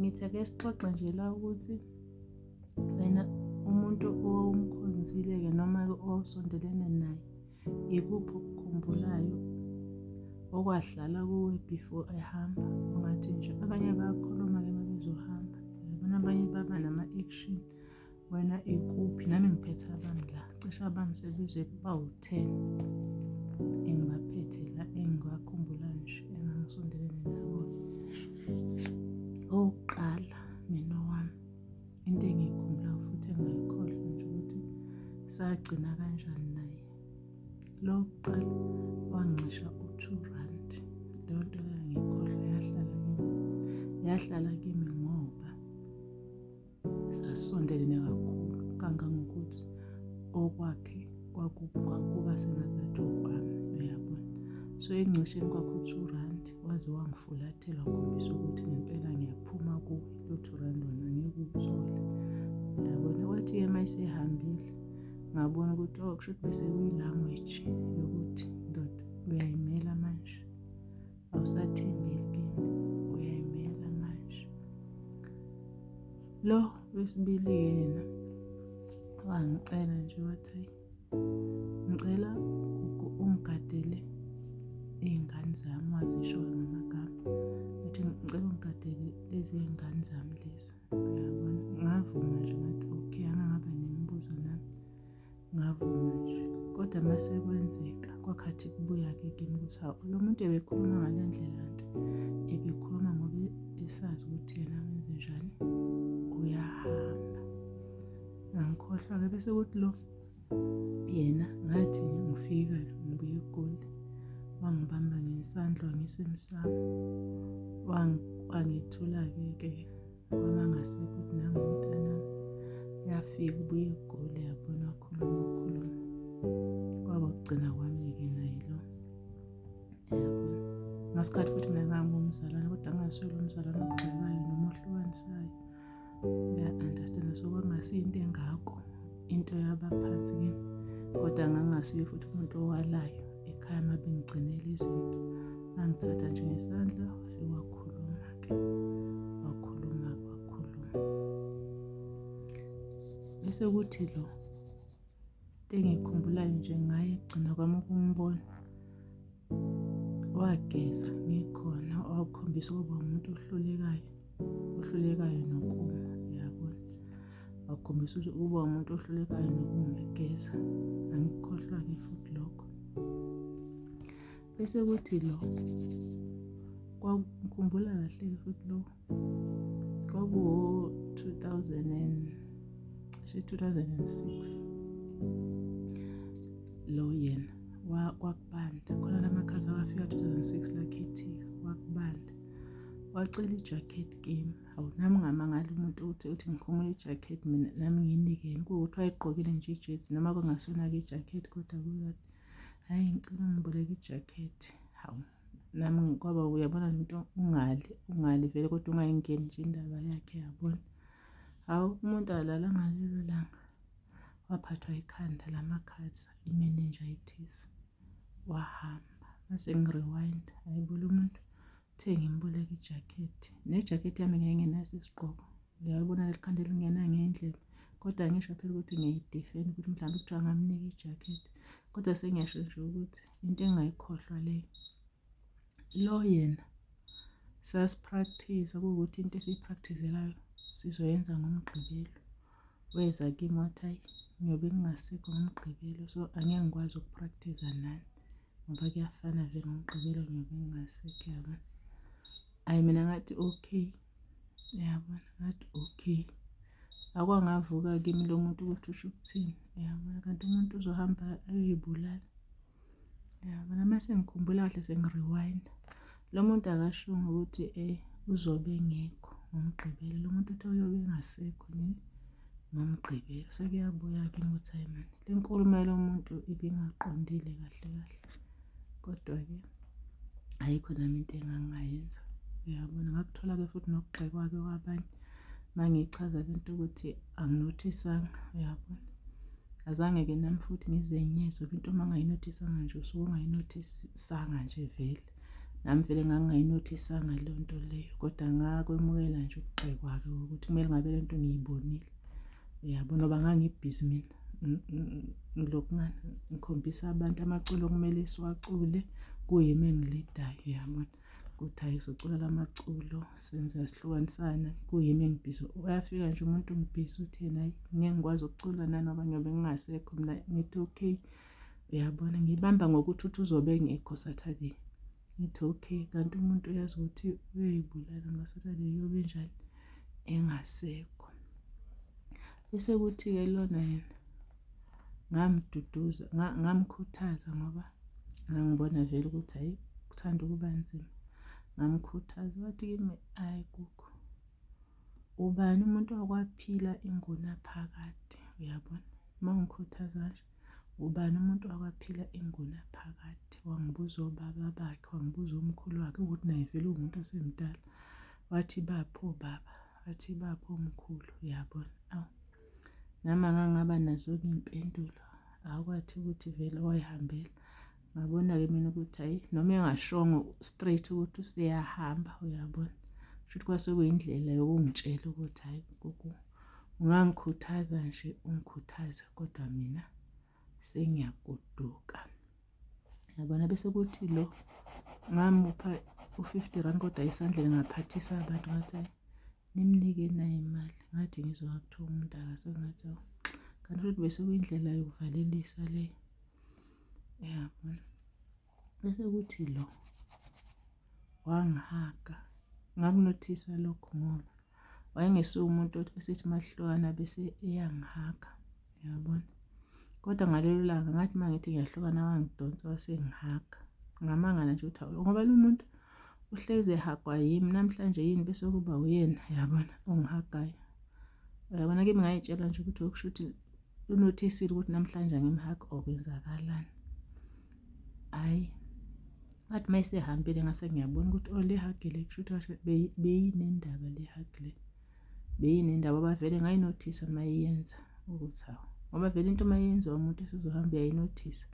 ngithi ake sixoxe nje la ukuthi wena umuntu owumkhonzile-ke noma-ke osondelene naye, ikuphi okukhumbulayo okwadlala kuwe before ehamba? Ungathi nje abanye bayakhuluma-ke uma bezohamba, yabona abanye baba nama-action. Wena ikuphi? Nami ngiphethe abami la, cishe abami sebizwe bawu-10 engibaphethe la, engibakhumbula nje engangisondelene nabo. Okokuqala mina owami, into engiyikhumbulayo futhi engingayikhohlwa nje ukuthi sagcina kanjani naye. Lo kuqala wangicisha u-R2. Leyo nto leyo angiyikhohlwa, yahlala kimi ngoba sasondelene kakhulu kangangokuthi okwakhe kwakuba sengazathi okwami, uyabona. So engcisheni kwakho u-R2 waze wangifulathela, wakhombisa ukuthi ngempela ngiyaphuma kuwe, lo R2 wona ngikuthole, uyabona. Wathi-ke uma esehambile ngabona ukuthi kusho ukuthi bese kuyi-language yokuthi ndoda uyayimela manje, awusathembeli kimi, uyayimela manje. Lo wesibili yena wangicela nje wathi, ngicela ungigadele iy'ngane zami, wazisho ngamagama wathi ngicela ungigadele lezi iy'ngane zami lezi, uyabona. Ngavuma nje ngathi okay, angangaba nemibuzo nami ngavuma nje. Kodwa uma sekwenzeka kwakhathi kubuya-ke kimi ukuthi hawu, lo muntu ebekhuluma ngale ndlela nto, ebekhuluma ngoba esazi ukuthi yena wenze njani, uyahamba. Ngangikhohlwa-ke bese kuthi lo yena ngathi ngifika ngibuye eGoli, wangibamba ngesandla wangisemsamo, wangithula-ke kwaba ngasekho ukuthi nangu umntanami, yafika ubuye eGoli, yabona, wakhuluma. Kwaba ukugcina kwami-ke naye lo, yabona. Ngasikhathi futhi mina ngangumzalwane, kodwa angaswele umzalwane ogxekayo noma ohlukanisayo, uya-understand. So kwakungasiyo into engako, into yabaphansi kimi, kodwa ngangingasiyo futhi umuntu owalayo ekhaya uma bengigcinela izinto. Angithatha nje ngesandla, wafika wakhuluma-ke, wakhuluma. Bese kuthi lo, into engiyikhumbulayo nje ngaye ekugcina kwami ukumbona, wageza ngikhona, wakhombisa ukuba umuntu ohlulekayo nokuma, uyabona. Wakhombisa ukuba umuntu ohlulekayo nokuma egeza. Angikukhohlwa-ke futhi lokho. Bese kuthi lo, ngikhumbula kahle-ke futhi lo, kwakuwo-2006 lo yena kwakubanda khona lamakhaza wafika 2006 lakhethika, wakubanda wacela ijakhethi kimi. Hawu, nami ngamangala umuntu uthi ngikhumula ijakhethi mina nami ngiyinikeni, kuwukuthi wayegqokile nje ijezi noma kungasona-ke ijakhethi, kodwa kuyathi hhayi ngicela ngiboleke ijakhethi. Hawu, nami kwaba uyabona le nto, ungali vele kodwa ungayingeni nje indaba yakhe, yabona. Hawu, umuntu alala ngalelo langa waphathwa ikhanda lamakhaza, i-meningitis, wahamba. Mase ngiriwayinda, hayibo lo muntu uthe ngimboleka ijakhethi, nejakhethi yami ngayingenaso isigqoko, uyabona leli khanda elingena ngendlela, kodwa ngisho phela ukuthi ngiyayidifenda ukuthi mhlawumbe kuthiwa ngamnika ijakhethi, kodwa sengiyasho nje ukuthi into engingayikhohlwa leyo. Lo yena sasipractice-a, kuwukuthi into esiyi-practice-elayo sizoyenza ngoMgqibelo. Weza kimi wathi hayi, ngiyobe ngingasekho ngoMgqibelo, so angeke ngikwazi ukupractice-a nani ngoba kuyafana vele ngoMgqibelo ngiyobe ngingasekho, yabona. Hhayi mina ngathi okay, yabona, ngathi okay. Akwangavuka kimi lo muntu ukuthi usho ukuthini, yabona, kanti umuntu uzohamba ayoy'bulala, yabona. Mase ngikhumbula kahle sengiriwayinda, lo muntu akashongo ukuthi uzobe engekho ngoMgqibelo, lo muntu uthe uyobe engasekho ngoMgqibelo. Sekuyabuya kimi ukuthi hayi mani, le nkulumo yalo muntu ibingaqondile kahle, kodwa-ke ayikho nami into engangingayenza, uyabona. Ngakuthola-ke futhi nokugxekwa-ke kwabanye uma ngichaza le nto ukuthi anginothisanga, uyabona. Azange-ke nami futhi ngizenyezwe into uma ungayinothisanga nje usuke ungayinothisanga nje vele. nami vele ngangingayinothisanga leyo nto leyo, kodwa ngakwemukela nje ukugxekwa-ke ukuthi kumele ngabe le nto ngiyibonile. Uyabona ngoba ngangibhizi mina ngilokhu ngikhombisa abantu amaculo okumele siwacule, kuyimi engilidayo. Uyabona ukuthi hhayi socula la maculo senza sihlukanisana, kuyimi engibhizi. Uyafika nje umuntu ngibhizi uthi yena hayi ngeke ngikwazi ukucula nanoba ngiyobe ngingasekho, mina ngithi okay. Uyabona ngiyibamba ngokuthi uthi uzobe engekho Saturday, ngithi okay. Kanti umuntu uyazi ukuthi uyoyibulala ngo-Saturday uyobe njani engasekho. Bese kuthi-ke lona yena ngamduduza, ngamkhuthaza ngoba ngangibona vele ukuthi hhayi kuthanda ukuba nzima. Ngamkhuthaza wathi kimi, hhayi Gugu, ubani umuntu wakwaphila ingunaphakade. Uyabona uma ungikhuthaza kanje, ubani umuntu wakwaphila ingunaphakade. Wangibuza obaba bakhe, wangibuza omkhulu wakhe ukuthi naye vele uwumuntu osemdala. Wathi bapho baba, wathi bapho omkhulu. Uyabona awu nami angangaba nazo-ke iy'mpendulo, akwathi ukuthi vele wayihambela. Ngabona-ke mina ukuthi hhayi noma engashongo straight ukuthi useyahamba. Uyabona kusho ukuthi kwase kuyindlela yokungitshela ukuthi hhayi Gugu, ungangikhuthaza nje ungikhuthaze kodwa mina sengiyagoduka. Yabona bese kuthi lo ngamupha u-R50 kodwa esandleni ngaphathisa abantu ngathi hhayi nimnike naye imali. Ngathi ngizwa kuthiwa umuntu akasengathi hawu kanti futhi bese kuyindlela yokuvalelisa leyo. Uyabona bese kuthi lo wangihaga. Ngakunothisa lokho ngoba wayengesiwo umuntu esithi masihlukana bese eyangihaga. Uyabona kodwa ngalelo langa ngathi uma ngithi ngiyahlukana wangidonsa wasengihaga. Ngamangala nje ukuthi hawu ngoba lo muntu uhlezi ehagwa yimi namhlanje yini bese kuba uyena. Uyabona ongihagayo. Uyabona kimi ngayitshela nje ukuthi okusho ukuthi unothisile ukuthi namhlanje angimhaga okwenzakalani. Hhayi wathi uma esehambile ngase ngiyabona ukuthi le hagi le kusho ukuthi beyinendaba le hagi le, beyinendaba ngoba vele ngayinothisa uma iyenza ukuthi hawu ngoba vele into uma yenziwa umuntu esizohamba uyayinothisa.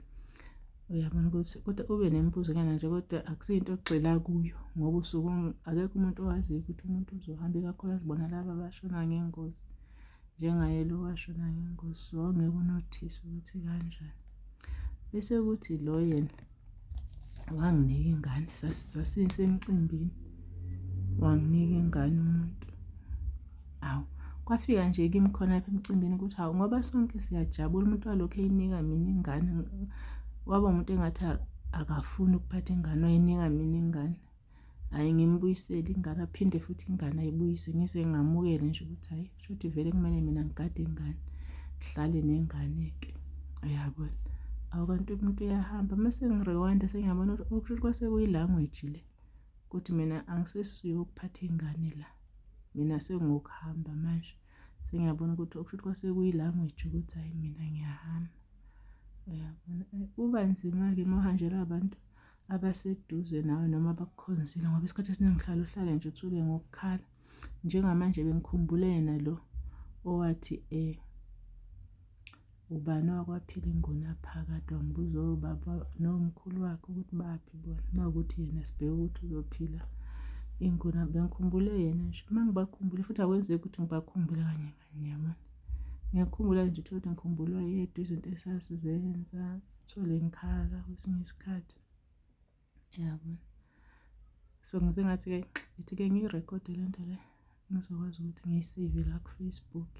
Uyabona ukuthi kodwa ube nemibuzo kuyena nje kodwa akusiyinto ogxila kuyo ngoba usuke akekho umuntu owaziyo ukuthi umuntu uzohamba, ikakhulukazi bona laba abashona ngengozi njengaye lo washona ngengozi. So ngeke unothise ukuthi kanjani. Bese kuthi lo yena wanginika ingane, sasisemcimbini wanginika ingane umuntu. Awu kwafika nje kimi khona lapha emcimbini ukuthi hawu ngoba sonke siyajabula umuntu walokhu eyinika mina ingane, waba umuntu engathi akafuni ukuphatha ingane wayinika mina ingane. Hhayi ngimbuyisele ingane aphinde futhi ingane ayibuyise ngize ngamukele nje ukuthi hhayi shuthi vele kumele mina ngigade ingane ngihlale nengane-ke. Uyabona awu kanti umuntu uyahamba mase ngiriwayinda sengiyabona ukuthi okusho ukuthi kwase kuyi-language le ukuthi mina angisesiyo ukuphatha ingane la, mina sengokuhamba manje. Sengiyabona ukuthi okusho ukuthi kwase kuyi-language ukuthi hhayi mina ngiyahamba. Uyabona kuba nzima-ke uma uhanjelwa abantu abaseduze nawe noma abakukhonzile ngoba isikhathi esiningi uhlale nje uthule ngokukhala. Njengamanje bengikhumbule yena lo owathi ubani wakwaphila ingunaphakade, wangibuza obaba nomkhulu wakhe ukuthi baphi bona mawukuthi yena sibheke ukuthi uzophila inguna. Bengikhumbule yena nje uma ngibakhumbule futhi akwenzeki ukuthi ngibakhumbule kanye kanye. Yabona ngiyakhumbula nje ukuthi ngikhumbulwa yedwa izinto esasizenza, uthole ngikhala kwesinye isikhathi. Yabona so ngize ngathi-ke ngithi-ke ngiyirekhode le nto le ngizokwazi ukuthi ngiyiseve la ku-Facebook.